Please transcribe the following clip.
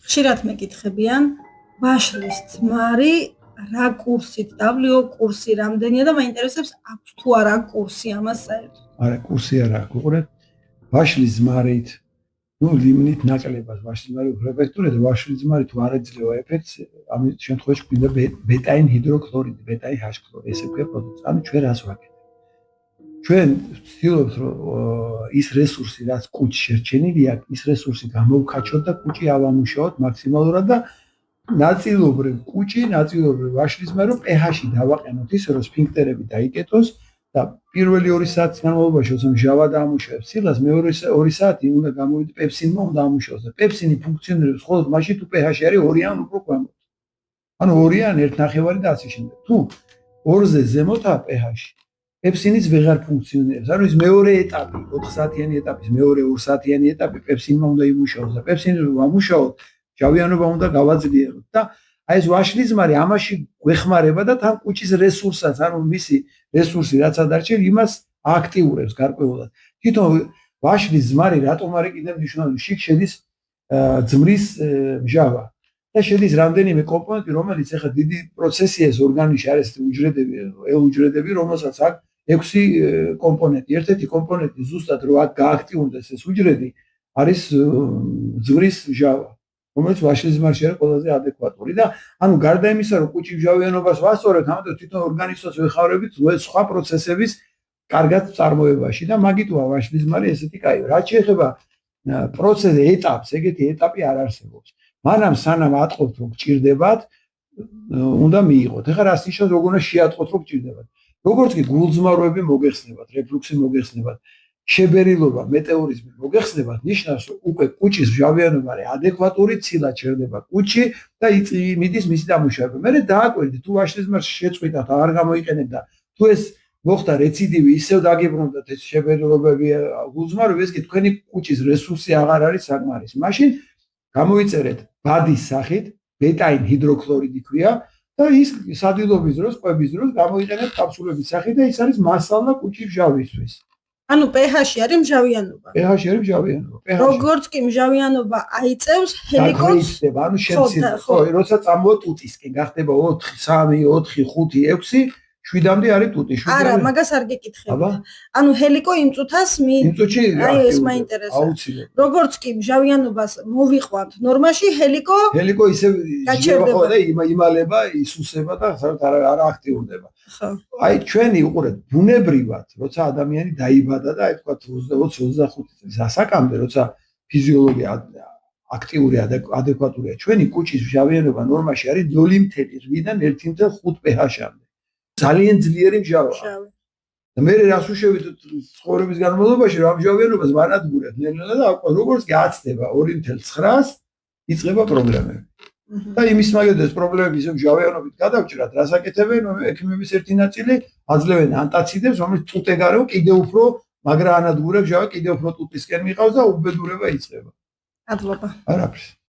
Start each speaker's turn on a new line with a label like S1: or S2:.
S1: ხშირად მეკითხებიან ვაშლის ძმარი რა კურსით WO კურსი რამდენია და მაინტერესებს აქვს თუ არა კურსი ამას საერთოდ.
S2: არა, კურსი არა აქვს. უყურეთ, ვაშლის ძმარით ლიმნით ნაკლებად ვაშლის ძმარი რეპექტურია და ვაშლის ძმარი თუ არ ეძლევა ეფექტს, ამის შემთხვევაში გვინდა ბეტაინ ჰიდროქლორიდი, ბეტაინ ჰაშქლორი, ესე ქვია პროდუქტი. ანუ ჩვენ რას ვაკეთებთ? ჩვენ ვცდილობთ რომ ის რესურსი რაც კუჭი შერჩენილია, ის რესურსი გამოვქაჩოთ და კუჭი ავამუშაოთ მაქსიმალურად და ნაწილობრივ კუჭი, ნაწილობრივ ვაშლის ძმარი რომ pH-ი დავაყენოთ ისე რომ სფინქტერები დაიკეტოს და პირველი 2 საათის განმავლობაში როცა მჟავა დაამუშავებს ცილას, მეორე 2 საათი უნდა გამოვიდე პეპსინმა უნდა ამუშავოს და პეპსინი ფუნქციონირებს მხოლოდ მაშინ თუ pH-ი არის 2 ან უფრო ქვემოთ. ანუ 2 ან 1.5 და ასე შემდეგ. თუ 2-ზე ზემოთაა pH-ი, პეპსინიც ვეღარ ფუნქციონირებს. ანუ ის მეორე ეტაპი, 4 საათიანი ეტაპის მეორე 2 საათიანი ეტაპი პეპსინმა უნდა იმუშაოს და პეპსინი რომ ამუშაოთ, ჟავიანობა უნდა გავაძლიეროთ და აი ეს ვაშლის ძმარი ამაში გვეხმარება და თან კუჭის რესურსსაც, ანუ მისი რესურსი რაც ადარჩენ, იმას აქტიურებს გარკვეულად. თვითონ ვაშლის ძმარი რატომ არის კიდევ მნიშვნელოვანი? შიგ შედის ძმრის მჟავა და შედის რამდენიმე კომპონენტი, რომელიც ახლა დიდი პროცესია ეს ორგანიზმში არის უჯრედები, უჯრედები, რომელსაც აქვს 6 კომპონენტი. ერთ-ერთი კომპონენტი ზუსტად რომ აქ გააქტიურდეს ეს უჯრედი არის ძმრის მჟავა. რომელიც ვაშლის ძმარში არის ყველაზე ადეკვატური და ანუ გარდა იმისა რომ კუჭი მჟავიანობას ვასწორებთ, ამიტომ თვითონ ორგანიზმსაც ვეხმარებით სხვა პროცესების კარგად წარმოებაში და მაგიტოა ვაშლის ძმარი ესეთი კაი. რაც შეეხება პროცეს ეტაპს, ეგეთი ეტაპი არ არსებობს. მანამ სანამ ატყობთ რომ გჭირდებათ, უნდა მიიღოთ. ეხლა რას ნიშნავს როგორ უნდა შეატყოთ რომ გჭირდებათ. როგორც კი გულძმაროები მოგეხსნებათ, რეფლუქსი მოგეხსნებათ, შებერილობა, მეტეორიზმი მოგეხსნებათ, ნიშნავს რომ უკვე კუჭის მჟავიანობა არის ადეკვატური, ცილა ჩერდება კუჭი და მიდის მისი დამუშავება. მერე დააკვირდით თუ ვაშლის ძმარს შეწყვიტათ, არ გამოიყენებთ და თუ ეს მოხდა რეციდივი, ისევ დაგებრუნდათ ეს შებერილობები, გულძმაროები, ეს კი თქვენი კუჭის რესურსი აღარ არის საკმარისი. მაშინ გამოიწერეთ ბადის სახით, ბეტაინ ჰიდროქლორიდი ქვია და ის სადილობის დროს, ყვების დროს გამოიყენეთ კაფსულების სახით და ის არის მასალა კუჭის მჟავისთვის.
S1: ანუ pH-ი არის მჟავიანობა.
S2: pH-ი არის მჟავიანობა.
S1: როგორც კი მჟავიანობა აიწევს ჰელიკონს,
S2: ანუ შემცირდება. ხო, როცა წამოვა ტუტისკენ, გახდება 4, 3, 4, 5, 6, 7-მდე არის ტუტი.
S1: არა, მაგას არ გეკითხები. ანუ ჰელიკო იმ წუთას აი ეს მაინტერესებს.
S2: აუცილებლად.
S1: როგორც კი მჟავიანობას მოვიყვანთ ნორმაში, ჰელიკო
S2: ისე გაჩერდება და იმალება, ისუსება და არ აქტიურდება.
S1: ხო.
S2: აი ჩვენი უყურეთ, ბუნებრივად, როცა ადამიანი დაიბადა და აი თქვა 20-25 წლის ასაკამდე, როცა ფიზიოლოგია აქტიური ადეკვატურია, ჩვენი კუჭის მჟავიანობა ნორმაში არის 0.8-დან 1.5 pH-მდე. ძალიან ძლიერი მჟავა. და მე რას უშევით ცხოვრების განმავლობაში რა მჟავიანობას ვანადგურებთ ნელ-ნელა და როგორც კი აცდება 2.9-ს იწყება პრობლემები. და იმის მაგალითად ეს პრობლემები ისე მჟავიანობით გადავჭრათ, რას აკეთებენ ექიმების ერთი ნაწილი აძლევენ ანტაციდებს, რომელიც ტუტე გარეო კიდევ უფრო მაგრა ანადგურებს მჟავა, კიდევ უფრო ტუტისკენ მიყავს და უბედურება იწყება.
S1: მადლობა.
S2: არაფერს.